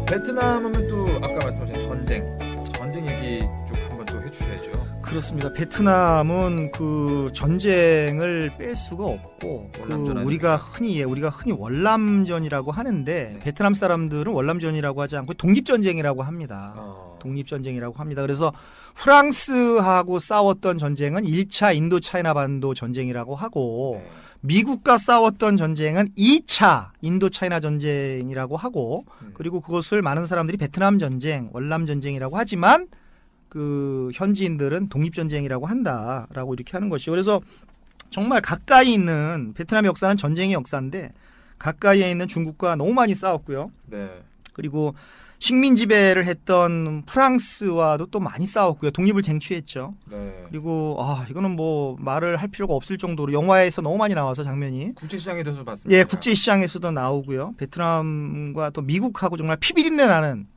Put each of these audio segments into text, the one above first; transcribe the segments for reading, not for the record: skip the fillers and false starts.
베트남 하면 또 아까 말씀하신 전쟁 얘기 좀 한번 또 해주셔야죠. 그렇습니다. 베트남은 그 전쟁을 뺄 수가 없고 우리가 흔히 월남전이라고 하는데 네. 베트남 사람들은 월남전이라고 하지 않고 독립전쟁이라고 합니다. 독립전쟁이라고 합니다. 그래서 프랑스하고 싸웠던 전쟁은 1차 인도차이나 반도 전쟁이라고 하고 네. 미국과 싸웠던 전쟁은 2차 인도차이나 전쟁이라고 하고 그리고 그것을 많은 사람들이 베트남 전쟁, 월남 전쟁이라고 하지만 그 현지인들은 독립전쟁이라고 한다라고 이렇게 하는 것이죠. 그래서 정말 가까이 있는 베트남의 역사는 전쟁의 역사인데 가까이에 있는 중국과 너무 많이 싸웠고요. 네. 그리고 식민 지배를 했던 프랑스와도 또 많이 싸웠고요. 독립을 쟁취했죠. 네. 그리고 이거는 뭐 말을 할 필요가 없을 정도로 영화에서 너무 많이 나와서 장면이 국제시장에서도 봤습니다. 예, 국제시장에서도 나오고요. 베트남과 또 미국하고 정말 피비린내 나는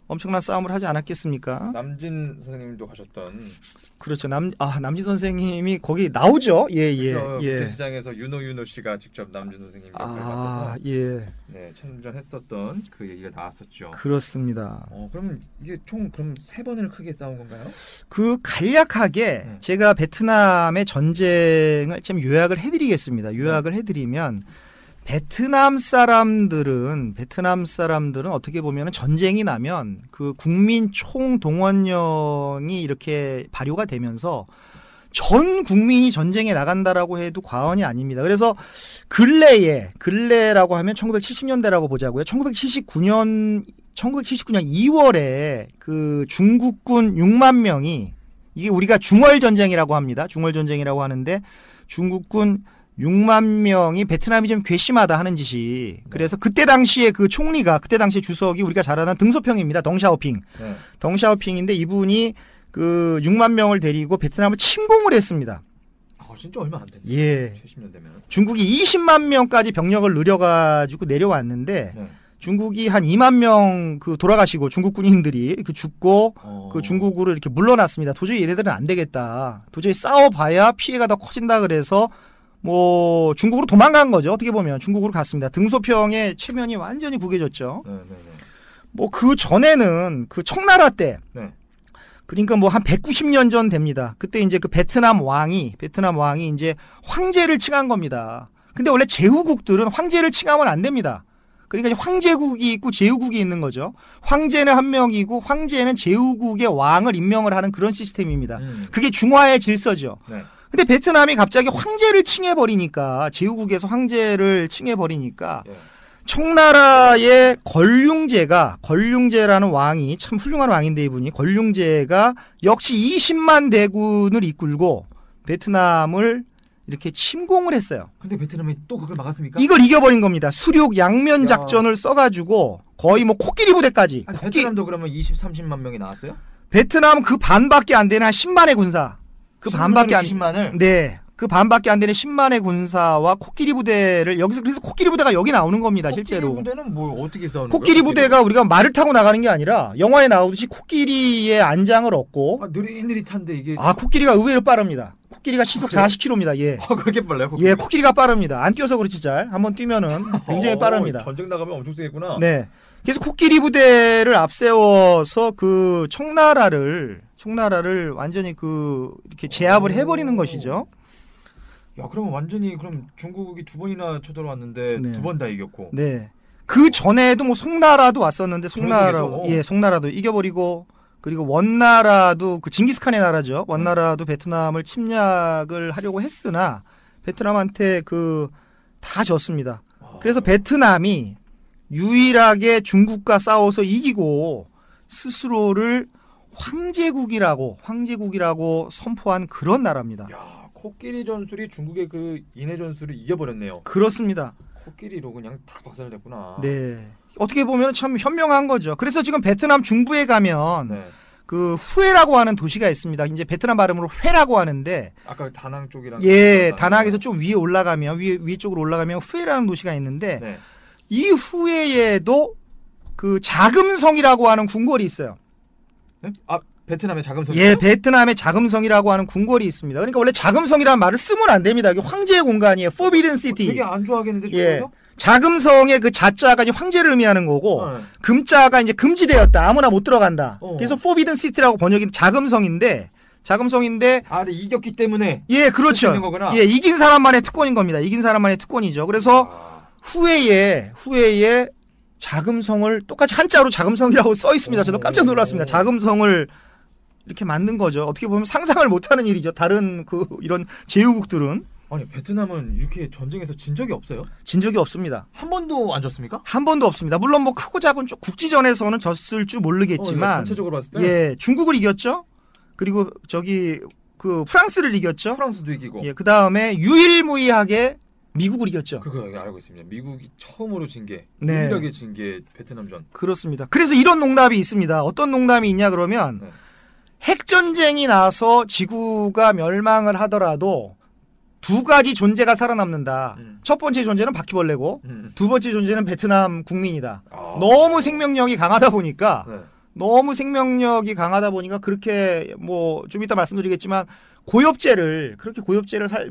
엄청난 싸움을 하지 않았겠습니까? 남진 선생님도 가셨던 그렇죠. 남진 선생님이 거기 나오죠. 예. 국제시장에서 윤호 씨가 직접 남진 선생님 역할을 맡아서 네, 참전했었던 그 얘기가 나왔었죠. 그렇습니다. 그럼 이게 총 그럼 3번을 크게 싸운 건가요? 그 간략하게 제가 베트남의 전쟁을 좀 요약을 해드리겠습니다. 요약을 해드리면 베트남 사람들은 어떻게 보면 전쟁이 나면 그 국민 총동원령이 이렇게 발효가 되면서 전 국민이 전쟁에 나간다라고 해도 과언이 아닙니다. 그래서 근래라고 하면 1970년대라고 보자고요. 1979년 2월에 그 중국군 6만 명이 이게 우리가 중월전쟁이라고 합니다. 중월전쟁이라고 하는데 중국군 6만 명이 베트남이 좀 괘씸하다 하는 짓이 그래서 그때 당시에 그 총리가 그때 당시에 주석이 우리가 잘 아는 등소평입니다. 덩샤오핑. 네. 덩샤오핑인데 이분이 그 6만 명을 데리고 베트남을 침공을 했습니다. 진짜 얼마 안 됐네. 예. 70년 되면. 중국이 20만 명까지 병력을 늘려가지고 내려왔는데 네. 중국이 한 2만 명 그 돌아가시고 중국 군인들이 그 죽고 그 중국으로 이렇게 물러났습니다. 도저히 얘네들은 안 되겠다. 도저히 싸워봐야 피해가 더 커진다 그래서 뭐 중국으로 도망간 거죠. 어떻게 보면 중국으로 갔습니다. 등소평의 체면이 완전히 구겨졌죠. 뭐 그 전에는 그 청나라 때 그러니까 뭐 한 190년 전 됩니다. 그때 이제 그 베트남 왕이 이제 황제를 칭한 겁니다. 근데 원래 제후국들은 황제를 칭하면 안 됩니다. 그러니까 황제국이 있고 제후국이 있는 거죠. 황제는 한 명이고 황제는 제후국의 왕을 임명을 하는 그런 시스템입니다. 그게 중화의 질서죠. 네. 근데 베트남이 갑자기 황제를 칭해버리니까 제후국에서 황제를 칭해버리니까 청나라의 걸륭제라는 왕이 참 훌륭한 왕인데 이분이 걸륭제가 역시 20만 대군을 이끌고 베트남을 이렇게 침공을 했어요. 근데 베트남이 또 그걸 막았습니까? 이걸 이겨버린 겁니다. 수륙 양면 작전을 써가지고 거의 뭐 코끼리 부대까지. 베트남도 그러면 30만 명이 나왔어요? 베트남 그 반밖에 안 되는 한 10만의 군사. 그 반밖에 안 20만을? 네. 그 반밖에 안 되는 10만의 군사와 코끼리 부대를 여기서 그래서 코끼리 부대가 여기 나오는 겁니다. 실제로. 코끼리 부대는 뭐 어떻게 싸우는 코끼리 거예요? 부대가 우리가 말을 타고 나가는 게 아니라 영화에 나오듯이 코끼리의 안장을 얻고 느릿느릿한데 이게 코끼리가 의외로 빠릅니다. 코끼리가 시속 40km입니다. 예. 그렇게 빨라요? 코끼리가 빠릅니다. 안 뛰어서 그렇지 잘. 한번 뛰면은 굉장히 빠릅니다. 전쟁 나가면 엄청 세겠구나. 네. 그래서 코끼리 부대를 앞세워서 그 청나라를 완전히 그 이렇게 제압을 해버리는 것이죠. 야, 그러면 완전히 그럼 중국이 2번이나 쳐들어왔는데 네. 2번 다 이겼고. 네. 그 전에도 뭐 송나라도 왔었는데 송나라도 이겨버리고 그리고 원나라도 그 징기스칸의 나라죠. 원나라도 베트남을 침략을 하려고 했으나 베트남한테 그 다 졌습니다. 그래서 베트남이 유일하게 중국과 싸워서 이기고 스스로를 황제국이라고 선포한 그런 나라입니다. 야, 코끼리 전술이 중국의 그 인해 전술을 이겨버렸네요. 그렇습니다. 코끼리로 그냥 다 박살냈구나. 네. 어떻게 보면 참 현명한 거죠. 그래서 지금 베트남 중부에 가면 그 후에라고 하는 도시가 있습니다. 이제 베트남 발음으로 회라고 하는데 아까 다낭 쪽이랑 다낭에서 좀 위에 올라가면 위에 쪽으로 올라가면 후에라는 도시가 있는데 이 후에에도 그 자금성이라고 하는 궁궐이 있어요. 네? 베트남의 자금성. 예, 베트남의 자금성이라고 하는 궁궐이 있습니다. 그러니까 원래 자금성이라는 말을 쓰면 안 됩니다. 이게 황제의 공간이에요. Forbidden City. 되게 안 좋아하겠는데 중국에서? 자금성의 그 자자가 이제 황제를 의미하는 거고 금자가 이제 금지되었다. 아무나 못 들어간다. 그래서 Forbidden City라고 번역이 자금성인데 근데 이겼기 때문에 예, 그렇죠. 있는 거구나. 예, 이긴 사람만의 특권인 겁니다. 이긴 사람만의 특권이죠. 그래서 후에에 자금성을 똑같이 한자로 자금성이라고 써 있습니다. 저도 깜짝 놀랐습니다. 자금성을 이렇게 만든 거죠. 어떻게 보면 상상을 못하는 일이죠. 다른 이런 제후국들은. 아니 베트남은 이렇게 전쟁에서 진 적이 없어요? 진 적이 없습니다. 한 번도 안 졌습니까? 한 번도 없습니다. 물론 뭐 크고 작은 국지전에서는 졌을 줄 모르겠지만 전체적으로 봤을 때 예, 중국을 이겼죠. 그리고 프랑스를 이겼죠. 프랑스도 이기고. 예, 그다음에 유일무이하게 미국을 이겼죠. 그거 알고 있습니다. 미국이 처음으로 진 게, 네. 유일하게 진 게 베트남전. 그렇습니다. 그래서 이런 농담이 있습니다. 어떤 농담이 있냐 그러면 핵전쟁이 나서 지구가 멸망을 하더라도 두 가지 존재가 살아남는다. 첫 번째 존재는 바퀴벌레고 두 번째 존재는 베트남 국민이다. 너무 생명력이 강하다 보니까 그렇게 뭐 좀 이따 말씀드리겠지만 고엽제를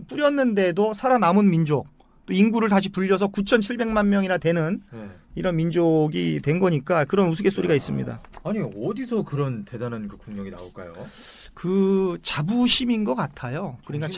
뿌렸는데도 살아남은 민족, 또 인구를 다시 불려서 9,700만 명이나 되는 이런 민족이 된 거니까 그런 우스갯소리가 있습니다. 아니 어디서 그런 대단한 그 국력이 나올까요? 그 자부심인 것 같아요. 그러니까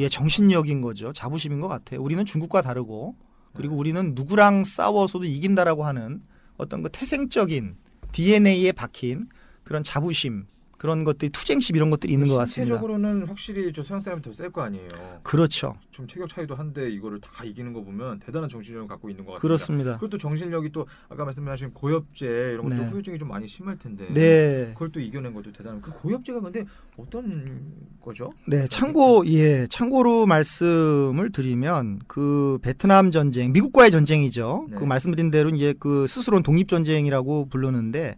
정신력인 거죠. 자부심인 것 같아요. 우리는 중국과 다르고 그리고 우리는 누구랑 싸워서도 이긴다라고 하는 어떤 그 태생적인 DNA에 박힌 그런 자부심, 그런 것들이 투쟁심 이런 것들이 있는 것 같습니다. 신체적으로는 확실히 저 서양 사람이 더 셀 거 아니에요. 그렇죠. 좀 체격 차이도 한데 이거를 다 이기는 거 보면 대단한 정신력을 갖고 있는 것 같습니다. 그렇습니다. 그것도 정신력이 또 아까 말씀하신 고엽제 이런 것도 후유증이 좀 많이 심할 텐데 그걸 또 이겨낸 것도 대단한. 그 고엽제가 근데 어떤 거죠? 네, 참고로 말씀을 드리면 그 베트남 전쟁, 미국과의 전쟁이죠. 그 말씀드린 대로 이제 그 스스로는 독립 전쟁이라고 부르는데.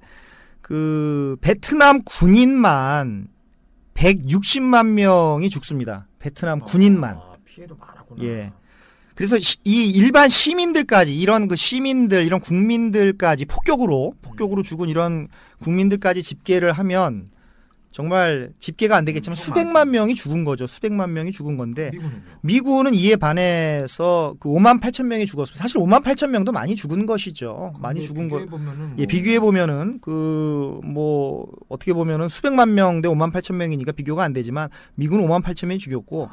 그 베트남 군인만 160만 명이 죽습니다. 베트남 군인만. 피해도 많았구나. 예. 그래서 이 일반 시민들까지 이런 국민들까지 폭격으로 죽은 이런 국민들까지 집계를 하면 정말 집계가 안 되겠지만 수백만 명이 죽은 거죠. 수백만 명이 죽은 건데 미군은 이에 반해서 그 5만 8천 명이 죽었습니다. 사실 5만 8천 명도 많이 죽은 것이죠. 많이 죽은 거. 비교해 보면은 그 뭐 어떻게 보면은 수백만 명 대 5만 8천 명이니까 비교가 안 되지만 미군은 5만 8천 명이 죽었고.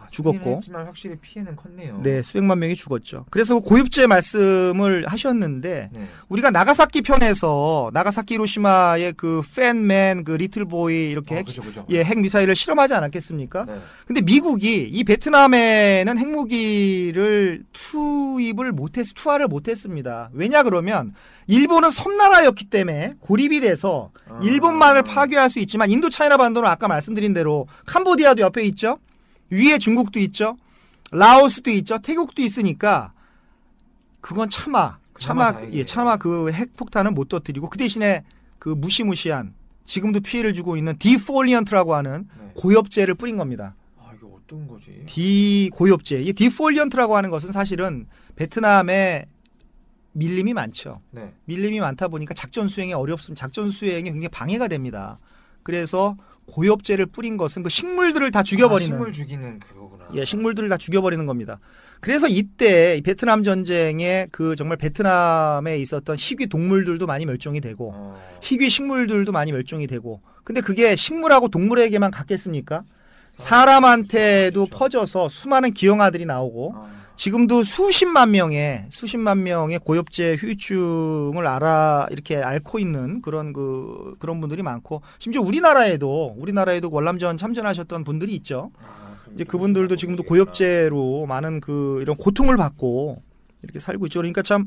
했지만 확실히 피해는 컸네요. 네, 수백만 명이 죽었죠. 그래서 고엽제 말씀을 하셨는데 우리가 나가사키 편에서 나가사키 히로시마의 그 팬맨 그 리틀보이 이렇게 그죠. 예, 핵 미사일을 실험하지 않았겠습니까? 근데 미국이 이 베트남에는 핵무기를 투하를 못했습니다. 왜냐 그러면 일본은 섬나라였기 때문에 고립이 돼서 일본만을 파괴할 수 있지만 인도 차이나 반도는 아까 말씀드린 대로 캄보디아도 옆에 있죠. 위에 중국도 있죠. 라오스도 있죠. 태국도 있으니까 그건 차마 그 핵폭탄은 못 터뜨리고 그 대신에 그 무시무시한 지금도 피해를 주고 있는 디폴리언트라고 하는 고엽제를 뿌린 겁니다. 이게 어떤 거지? 고엽제. 이 디폴리언트라고 하는 것은 사실은 베트남에 밀림이 많죠. 밀림이 많다 보니까 작전 수행이 어렵습니다. 작전 수행에 굉장히 방해가 됩니다. 그래서 고엽제를 뿌린 것은 그 식물들을 다 죽여버리는. 식물 죽이는 그거구나. 예, 식물들을 다 죽여버리는 겁니다. 그래서 이때 베트남 전쟁에 그 정말 베트남에 있었던 희귀 동물들도 많이 멸종이 되고 희귀 식물들도 많이 멸종이 되고 근데 그게 식물하고 동물에게만 갔겠습니까? 사람한테도 퍼져서 수많은 기형아들이 나오고 지금도 수십만 명의 고엽제 후유증을 이렇게 앓고 있는 그런 분들이 많고 심지어 우리나라에도 월남전 참전하셨던 분들이 있죠. 이제 그분들도 지금도 고엽제로 많은 이런 고통을 받고 이렇게 살고 있죠. 그러니까 참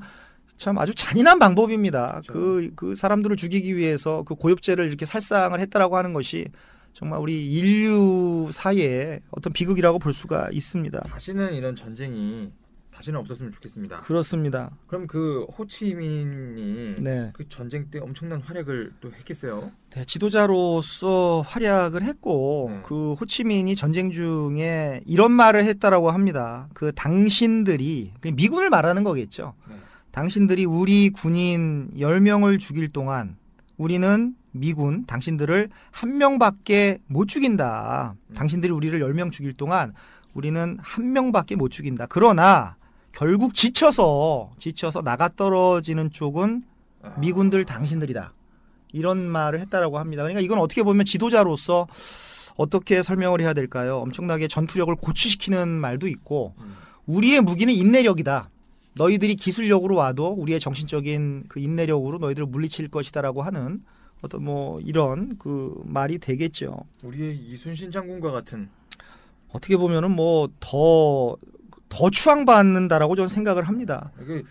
아주 잔인한 방법입니다. 그렇죠. 그 사람들을 죽이기 위해서 그 고엽제를 이렇게 살상을 했다라고 하는 것이 정말 우리 인류 사이에 어떤 비극이라고 볼 수가 있습니다. 다시는 이런 전쟁이 다시는 없었으면 좋겠습니다. 그렇습니다. 그럼 그 호치민이 그 전쟁 때 엄청난 활약을 또 했겠어요? 네, 지도자로서 활약을 했고 그 호치민이 전쟁 중에 이런 말을 했다라고 합니다. 그 당신들이 미군을 말하는 거겠죠. 당신들이 우리 군인 10명을 죽일 동안 우리는 미군 당신들을 한 명밖에 못 죽인다. 당신들이 우리를 10명 죽일 동안 우리는 한 명밖에 못 죽인다. 그러나 결국 지쳐서 나가 떨어지는 쪽은 미군들 당신들이다. 이런 말을 했다라고 합니다. 그러니까 이건 어떻게 보면 지도자로서 어떻게 설명을 해야 될까요? 엄청나게 전투력을 고취시키는 말도 있고 우리의 무기는 인내력이다. 너희들이 기술력으로 와도 우리의 정신적인 그 인내력으로 너희들을 물리칠 것이다라고 하는 어떤 뭐 이런 그 말이 되겠죠. 우리의 이순신 장군과 같은 어떻게 보면은 뭐 더 추앙받는다라고 저는 생각을 합니다. 이게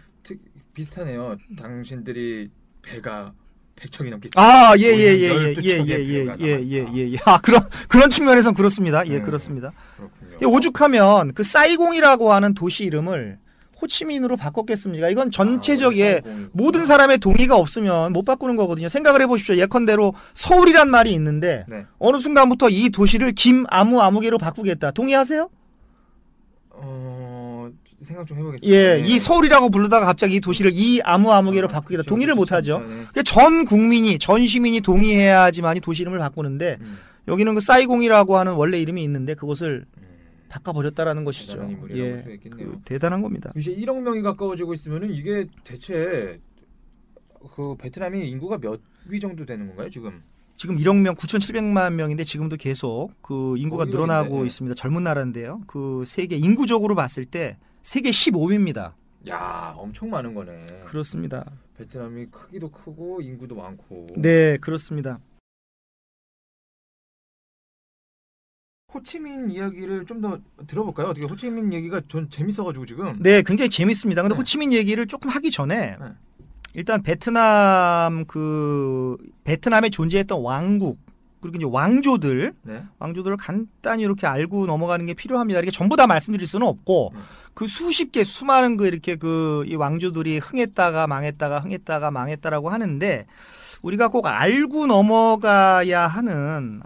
비슷하네요. 당신들이 배가 100척이 넘게 예예예예예예예예예. 아 그런 측면에선 그렇습니다. 예, 그렇습니다. 그렇군요. 오죽하면 그 사이공이라고 하는 도시 이름을 호치민으로 바꿨겠습니까? 이건 전체적인 모든 사람의 동의가 없으면 못 바꾸는 거거든요. 생각을 해보십시오. 예컨대로 서울이란 말이 있는데 네. 어느 순간부터 이 도시를 김아무개로 바꾸겠다. 동의하세요? 생각 좀 해보겠습니다. 예, 이 서울이라고 부르다가 갑자기 이 도시를 이아무개로 바꾸겠다. 동의를 못하죠. 그러니까 전 국민이, 전 시민이 동의해야지만 이 도시 이름을 바꾸는데 여기는 그 사이공이라고 하는 원래 이름이 있는데 그것을 바꿔버렸다라는 것이죠. 대단한 인물이라고 볼 수 있겠네요. 대단한 겁니다. 이제 1억 명이 가까워지고 있으면은 이게 대체 그 베트남이 인구가 몇 위 정도 되는 건가요, 지금? 지금 1억 명 9,700만 명인데 지금도 계속 그 인구가 늘어나고 있습니다. 젊은 나라인데요. 그 세계 인구적으로 봤을 때 세계 15위입니다. 야, 엄청 많은 거네. 그렇습니다. 베트남이 크기도 크고 인구도 많고. 네, 그렇습니다. 호치민 이야기를 좀 더 들어볼까요? 어떻게 호치민 얘기가 전 재밌어가지고 지금. 네, 굉장히 재밌습니다. 근데 네. 호치민 얘기를 조금 하기 전에 네. 일단 베트남에 존재했던 왕국 그리고 이제 왕조들을 간단히 이렇게 알고 넘어가는 게 필요합니다. 이렇게 전부 다 말씀드릴 수는 없고 그 수십 개 수많은 이 왕조들이 흥했다가 망했다라고 하는데 우리가 꼭 알고 넘어가야 하는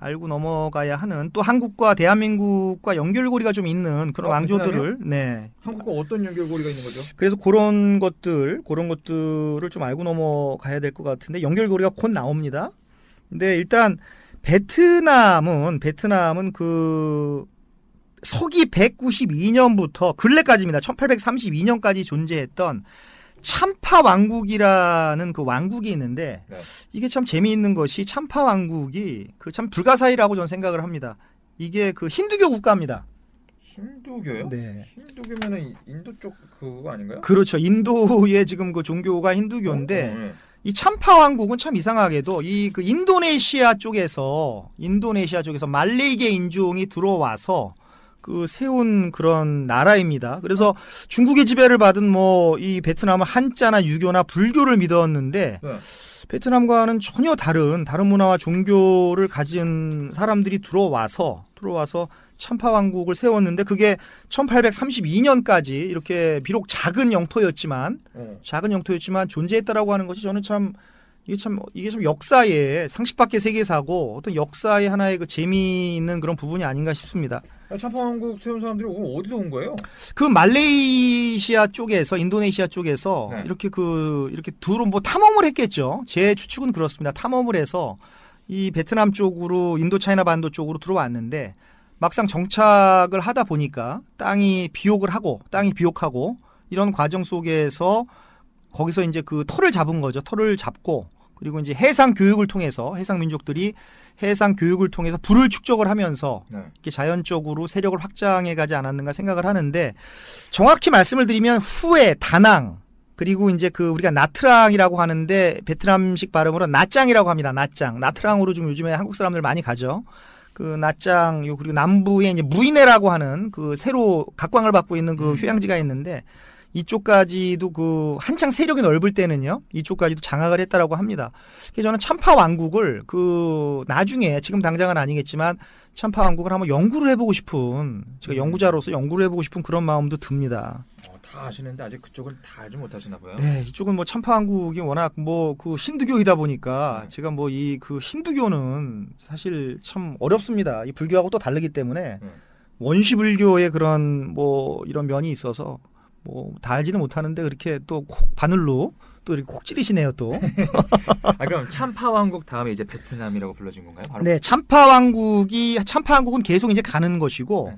또 한국과 대한민국과 연결고리가 좀 있는 그런 왕조들을 네. 한국과 어떤 연결고리가 있는 거죠? 그래서 그런 것들을 좀 알고 넘어가야 될 것 같은데 연결고리가 곧 나옵니다. 근데 일단 베트남은 그 서기 192년부터 근래까지입니다. 1832년까지 존재했던 참파 왕국이라는 그 왕국이 있는데 네. 이게 참 재미있는 것이 참파 왕국이 그 참 불가사의라고 저는 생각을 합니다. 이게 그 힌두교 국가입니다. 힌두교요? 네. 힌두교면은 인도 쪽 그거 아닌가요? 그렇죠. 인도의 지금 그 종교가 힌두교인데 네. 이 참파 왕국은 참 이상하게도 이 그 인도네시아 쪽에서 말레이계 인종이 들어와서 그 세운 그런 나라입니다. 그래서 중국의 지배를 받은 뭐 이 베트남은 한자나 유교나 불교를 믿었는데 네. 베트남과는 전혀 다른 문화와 종교를 가진 사람들이 들어와서 참파 왕국을 세웠는데 그게 1832년까지 이렇게 비록 작은 영토였지만 존재했다라고 하는 것이 저는 이게 참 역사의 상식 밖의 세계사고 어떤 역사의 하나의 그 재미있는 그런 부분이 아닌가 싶습니다. 참파 왕국 세운 사람들이 어디서 온 거예요? 그 말레이시아 쪽에서 인도네시아 쪽에서 네. 이렇게 두루 뭐 탐험을 했겠죠. 제 추측은 그렇습니다. 탐험을 해서 이 베트남 쪽으로 인도차이나 반도 쪽으로 들어왔는데 막상 정착을 하다 보니까 땅이 비옥하고 이런 과정 속에서 거기서 이제 그 터를 잡은 거죠. 터를 잡고 그리고 이제 해상 교육을 통해서 해상 민족들이 해상 교육을 통해서 부를 축적을 하면서 이렇게 자연적으로 세력을 확장해 가지 않았는가 생각을 하는데 정확히 말씀을 드리면 후에 다낭 그리고 이제 그 우리가 나트랑이라고 하는데 베트남식 발음으로 나짱이라고 합니다. 나트랑으로 좀 요즘에 한국 사람들 많이 가죠. 그 나짱 그리고 남부에 이제 무이네라고 하는 그 새로 각광을 받고 있는 그 휴양지가 있는데 이쪽까지도 그 한창 세력이 넓을 때는요 이쪽까지도 장악을 했다라고 합니다. 그래서 저는 참파 왕국을 그 나중에 지금 당장은 아니겠지만 참파 왕국을 한번 연구를 해보고 싶은 제가 연구자로서 연구를 해보고 싶은 그런 마음도 듭니다. 다 아시는데 아직 그쪽은 다 알지 못하시나 봐요. 네, 이쪽은 뭐 참파 왕국이 워낙 뭐 그 힌두교이다 보니까 제가 뭐 이 그 힌두교는 사실 참 어렵습니다. 이 불교하고 또 다르기 때문에 원시불교의 그런 뭐 이런 면이 있어서 뭐 다 알지는 못하는데 그렇게 또 콕 바늘로 또 이렇게 콕 찌르시네요 또. 그럼 참파 왕국 다음에 이제 베트남이라고 불러진 건가요? 바로? 네, 참파 왕국은 계속 이제 가는 것이고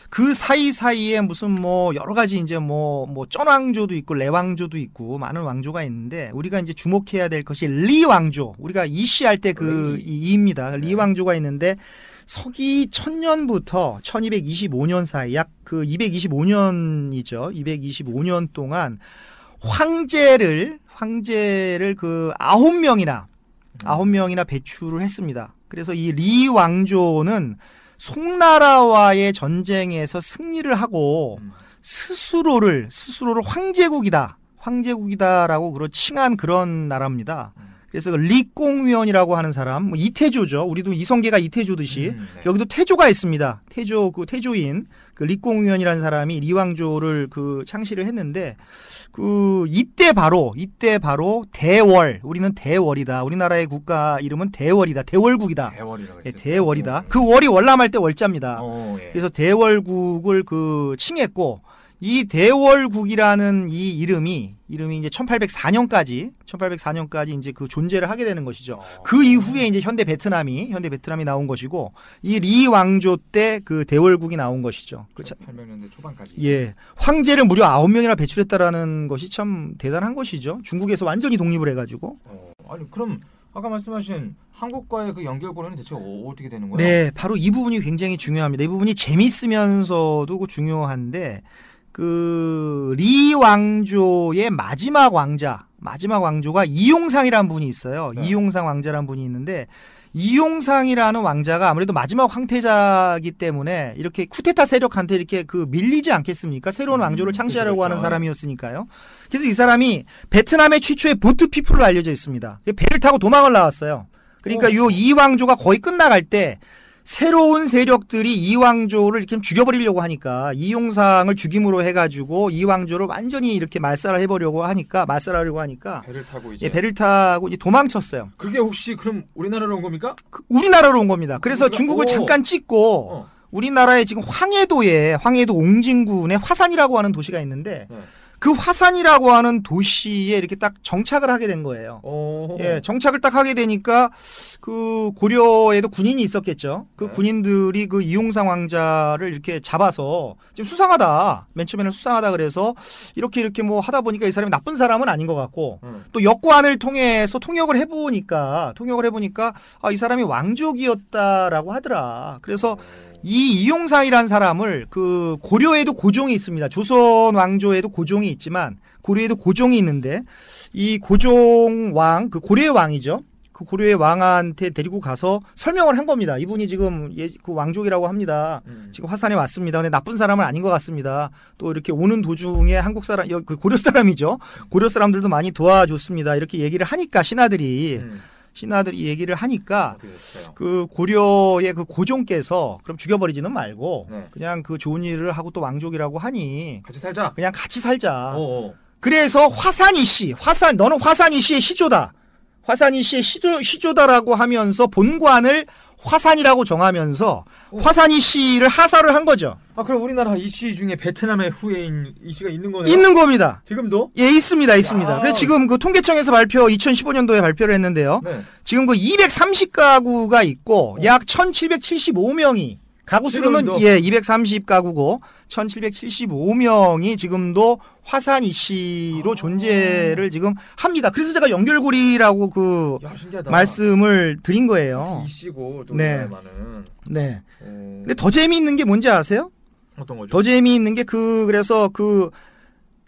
그 사이사이에 무슨 뭐 여러 가지 이제 뭐 쩐왕조도 있고 레왕조도 있고 많은 왕조가 있는데 우리가 이제 주목해야 될 것이 리 왕조. 우리가 이씨 할 때 그 이입니다. 리 왕조가 있는데 서기 1000년부터 1225년 사이 약 그 225년이죠. 225년 동안 황제를 그 9명이나 배출을 했습니다. 그래서 이 리 왕조는 송나라와의 전쟁에서 승리를 하고 스스로를 황제국이다라고 칭한 그런 나라입니다. 그래서 그 리공위원이라고 하는 사람, 뭐 이태조죠. 우리도 이성계가 이태조듯이 네. 여기도 태조가 있습니다. 태조인 그 리공위원이라는 사람이 리왕조를 그 창시를 했는데 그 이때 바로 대월, 우리는 대월이다. 우리나라의 국가 이름은 대월이다. 대월국이다. 예, 대월이다. 그 월이 월남할 때 월자입니다. 예. 그래서 대월국을 그 칭했고 이 대월국이라는 이 이름이 이제 1804년까지 이제 그 존재를 하게 되는 것이죠. 그 이후에 이제 현대 베트남이 나온 것이고 이 리 왕조 때 그 대월국이 나온 것이죠. 그 800년대 초반까지. 예. 황제를 무려 9명이나 배출했다라는 것이 참 대단한 것이죠. 중국에서 완전히 독립을 해 가지고. 아니 그럼 아까 말씀하신 한국과의 그 연결고리는 대체 어떻게 되는 거예요? 네, 바로 이 부분이 굉장히 중요합니다. 이 부분이 재밌으면서도 중요한데 그 리 왕조의 마지막 왕조가 이용상이라는 분이 있어요. 네. 이용상 왕자라는 분이 있는데 이용상이라는 왕자가 아무래도 마지막 황태자이기 때문에 이렇게 쿠데타 세력한테 이렇게 그 밀리지 않겠습니까? 새로운 왕조를 창시하려고 그렇죠. 하는 사람이었으니까요. 그래서 이 사람이 베트남의 최초의 보트 피플로 알려져 있습니다. 배를 타고 도망을 나왔어요. 그러니까 요 이 왕조가 거의 끝나갈 때 새로운 세력들이 이 왕조를 이렇게 죽여버리려고 하니까 이용상을 죽임으로 해가지고 이 왕조를 완전히 이렇게 말살하려고 하니까 배를 타고 이제 도망쳤어요. 그게 혹시 그럼 우리나라로 온 겁니까? 우리나라로 온 겁니다. 그래서 중국을 잠깐 찍고 우리나라에 지금 황해도 옹진군에 화산이라고 하는 도시가 있는데 그 화산이라고 하는 도시에 이렇게 딱 정착을 하게 된 거예요. 예, 정착을 딱 하게 되니까 그 고려에도 군인이 있었겠죠. 그 군인들이 그 이용상 왕자를 이렇게 잡아서 지금 수상하다. 맨 처음에는 수상하다 그래서 이렇게 뭐 하다 보니까 이 사람이 나쁜 사람은 아닌 것 같고 또 역관을 통해서 통역을 해보니까 이 사람이 왕족이었다라고 하더라. 그래서 이 이용상이라는 사람을 그 고려에도 고종이 있습니다. 조선 왕조에도 고종이 있지만 고려에도 고종이 있는데 이 고종 왕, 그 고려의 왕이죠. 그 고려의 왕한테 데리고 가서 설명을 한 겁니다. 이분이 지금 그 왕족이라고 합니다. 지금 화산에 왔습니다. 근데 나쁜 사람은 아닌 것 같습니다. 또 이렇게 오는 도중에 한국 사람, 그 고려 사람이죠. 고려 사람들도 많이 도와줬습니다. 이렇게 얘기를 하니까 신하들이 얘기를 하니까 그 고려의 그 고종께서 그럼 죽여버리지는 말고 그냥 그 좋은 일을 하고 또 왕족이라고 하니 그냥 같이 살자. 그래서 너는 화산이 씨의 시조다. 화산이 씨의 시조다라고 하면서 본관을 화산이라고 정하면서 화산이 씨를 하사를 한 거죠. 아 그럼 우리나라 이씨 중에 베트남의 후예인 이씨가 있는 거네요? 있는 겁니다. 지금도? 예, 있습니다. 그래서 지금 그 통계청에서 2015년도에 발표를 했는데요. 지금 그 230가구가 있고 약 1,775명이 가구 수로는 230가구고 1,775명이 지금도 화산 이씨로 존재를 지금 합니다. 그래서 제가 연결고리라고 그 말씀을 드린 거예요. 이씨고 또 네. 네. 근데 더 재미있는 게 뭔지 아세요? 어떤 거죠? 더 재미있는 게 그래서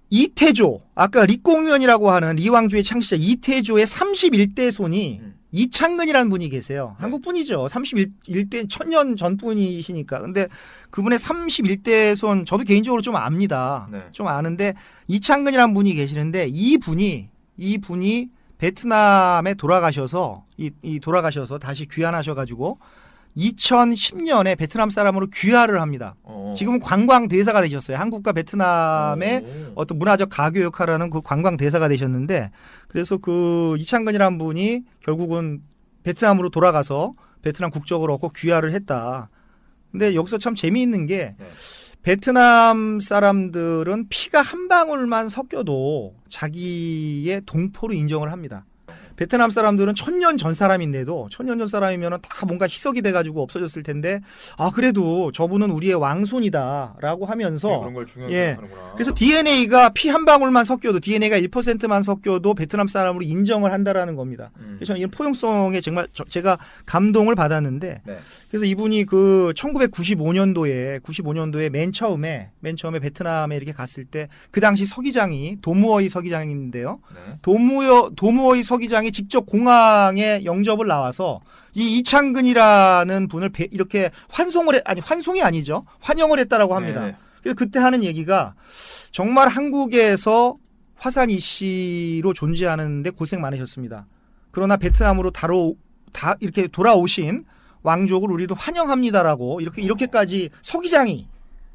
이태조, 아까 리공위원이라고 하는 리왕조의 창시자 이태조의 31대 손이 이창근이라는 분이 계세요. 한국 분이죠. 31대 1000년 전 분이시니까. 근데 그분의 31대 손 저도 개인적으로 좀 압니다. 좀 아는데 이창근이라는 분이 계시는데 이 분이 베트남에 돌아가셔서 돌아가셔서 다시 귀환하셔가지고 2010년에 베트남 사람으로 귀화를 합니다. 지금은 관광 대사가 되셨어요. 한국과 베트남의 어떤 문화적 가교 역할을 그 관광 대사가 되셨는데, 그래서 그 이창근이라는 분이 결국은 베트남으로 돌아가서 베트남 국적을 얻고 귀화를 했다. 근데 여기서 참 재미있는 게 베트남 사람들은 피가 한 방울만 섞여도 자기의 동포로 인정을 합니다. 베트남 사람들은 1000년 전 사람인데도 1000년 전 사람이면은 다 뭔가 희석이 돼가지고 없어졌을 텐데 그래도 저분은 우리의 왕손이다라고 하면서 그런 걸 중요하게 하는구나. 그래서 DNA가 피 한 방울만 섞여도 DNA가 1%만 섞여도 베트남 사람으로 인정을 한다라는 겁니다. 그래서 저는 이런 포용성에 정말 제가 감동을 받았는데 네. 그래서 이분이 그 1995년도에 맨 처음에 베트남에 이렇게 갔을 때 그 당시 서기장이 도무어이 서기장인데요. 네. 도무어이 서기장이 직접 공항에 영접을 나와서 이 이창근이라는 분을 이렇게 환송이 아니죠. 환영을 했다라고 합니다. 네. 그래서 그때 하는 얘기가 정말 한국에서 화산 이씨로 존재하는데 고생 많으셨습니다. 그러나 베트남으로 다 이렇게 돌아오신 왕족을 우리도 환영합니다라고 이렇게까지 서기장이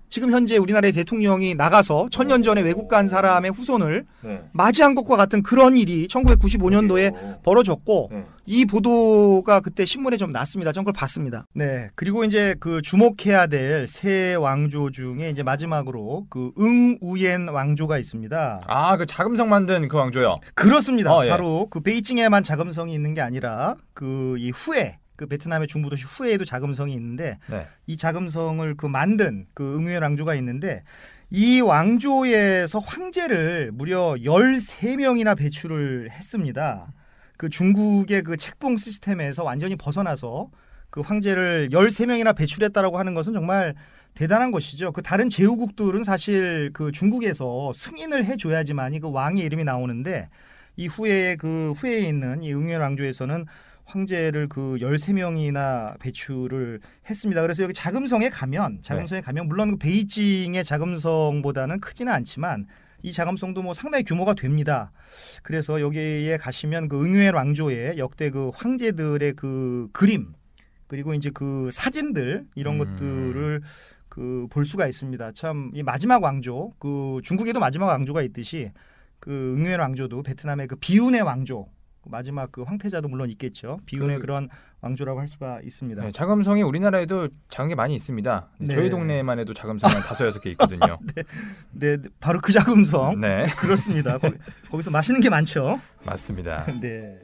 지금 현재 우리나라의 대통령이 나가서 1000년 전에 외국 간 사람의 후손을 맞이한 것과 같은 그런 일이 1995년도에 벌어졌고 이 보도가 그때 신문에 좀 났습니다. 저는 그걸 봤습니다. 네. 그리고 이제 그 주목해야 될 세 왕조 중에 이제 마지막으로 그 응우옌 왕조가 있습니다. 그 자금성 만든 그 왕조요. 그렇습니다. 바로 그 베이징에만 자금성이 있는 게 아니라 그 이 후에 그 베트남의 중부 도시 후에에도 자금성이 있는데 이 자금성을 그 만든 그 응우옌 왕조가 있는데 이 왕조에서 황제를 무려 13명이나 배출을 했습니다. 그 중국의 그 책봉 시스템에서 완전히 벗어나서 그 황제를 13명이나 배출했다라고 하는 것은 정말 대단한 것이죠. 그 다른 제후국들은 사실 그 중국에서 승인을 해줘야지만이 그 왕의 이름이 나오는데 이 후에 있는 이 응우옌 왕조에서는 황제를 그 13명이나 배출을 했습니다. 그래서 여기 자금성에 가면 물론 그 베이징의 자금성보다는 크지는 않지만 이 자금성도 뭐 상당히 규모가 됩니다. 그래서 여기에 가시면 그 응우옌 왕조의 역대 그 황제들의 그 그림 그리고 이제 그 사진들 이런 것들을 그 볼 수가 있습니다. 참 이 마지막 왕조 그 중국에도 마지막 왕조가 있듯이 그 응우옌 왕조도 베트남의 그 비운의 왕조 마지막 그 황태자도 물론 있겠죠. 비운의 그런 왕조라고 할 수가 있습니다. 자금성이 우리나라에도 작은 게 많이 있습니다. 저희 동네에만 해도 자금성이 한 5-6개 있거든요. 네, 바로 그 자금성. 네. 그렇습니다. 거기서 맛있는 게 많죠. 맞습니다. 네.